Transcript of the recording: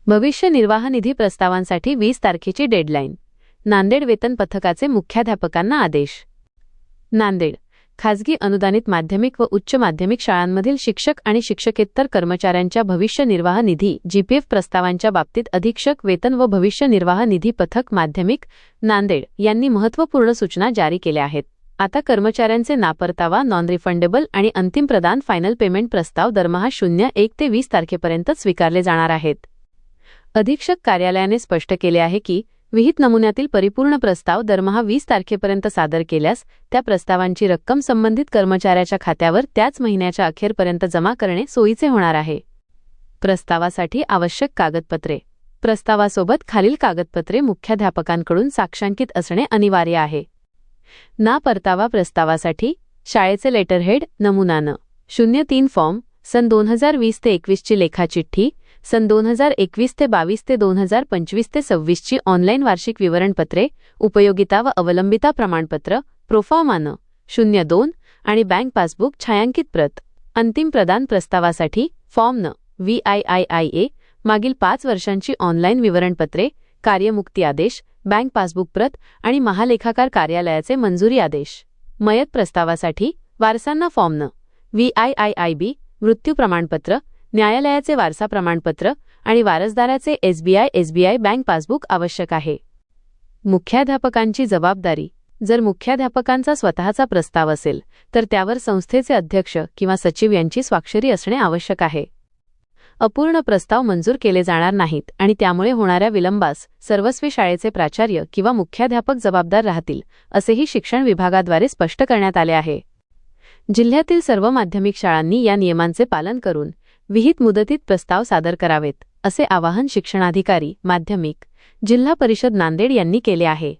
भविष्य निर्वाह निधी प्रस्तावांसाठी 20 तारखेची डेडलाईन. नांदेड वेतन पथकाचे मुख्याध्यापकांना आदेश. नांदेड खासगी अनुदानित माध्यमिक व उच्च माध्यमिक शाळांमधील शिक्षक आणि शिक्षकेतर कर्मचाऱ्यांच्या भविष्य निर्वाह निधी जीपीएफ प्रस्तावांच्या बाबतीत अधीक्षक वेतन व भविष्य निर्वाह निधी पथक माध्यमिक नांदेड यांनी महत्त्वपूर्ण सूचना जारी केल्या आहेत. आता कर्मचाऱ्यांचे नापरतावा, नॉन रिफंडेबल आणि अंतिम प्रदान फायनल पेमेंट प्रस्ताव दरमहा 01 ते 20 तारखेपर्यंत स्वीकारले जाणार आहेत. अधीक्षक कार्यालयाने स्पष्ट केले आहे की विहित नमुन्यातील परिपूर्ण प्रस्ताव दरमहा 20 तारखेपर्यंत सादर केल्यास त्या प्रस्तावांची रक्कम संबंधित कर्मचाऱ्याच्या खात्यावर त्याच महिन्याच्या अखेरपर्यंत जमा करणे सोयीचे होणार आहे. प्रस्तावासाठी आवश्यक कागदपत्रे. प्रस्तावासोबत खालील कागदपत्रे मुख्याध्यापकांकडून साक्षांकित असणे अनिवार्य आहे. ना परतावा प्रस्तावासाठी शाळेचे लेटरहेड नमुनानं 03 फॉर्म, सन 2020 ते 21 ची लेखाचिठ्ठी, सन 2021 ते 22 ते 2025 ते 26 ची ऑनलाईन वार्षिक विवरणपत्रे, उपयोगिता व अवलंबिता प्रमाणपत्र प्रोफॉर्मानं 02 आणि बँक पासबुक छायांकित प्रत. अंतिम प्रदान प्रस्तावासाठी फॉर्मनं VIIIA मागील 5 वर्षांची ऑनलाईन विवरणपत्रे, कार्यमुक्ती आदेश, बँक पासबुक प्रत आणि महालेखाकार कार्यालयाचे मंजुरी आदेश. मयत प्रस्तावासाठी वारसांना फॉर्मनं VIIIB मृत्यू प्रमाणपत्र, न्यायालयाचे वारसा प्रमाणपत्र आणि वारसदाराचे SBI बँक पासबुक आवश्यक आहे. मुख्याध्यापकांची जबाबदारी. जर मुख्याध्यापकांचा स्वतःचा प्रस्ताव असेल तर त्यावर संस्थेचे अध्यक्ष किंवा सचिव यांची स्वाक्षरी असणे आवश्यक आहे. अपूर्ण प्रस्ताव मंजूर केले जाणार नाहीत आणि त्यामुळे होणाऱ्या विलंबास सर्वस्वी शाळेचे प्राचार्य किंवा मुख्याध्यापक जबाबदार राहतील, असेही शिक्षण विभागाद्वारे स्पष्ट करण्यात आले आहे. जिल्ह्यातील सर्व माध्यमिक शाळांनी या नियमांचे पालन करून विहित मुदतीत प्रस्ताव सादर करावेत, असे आवाहन शिक्षणाधिकारी माध्यमिक जिल्हा परिषद नांदेड यांनी केले आहे.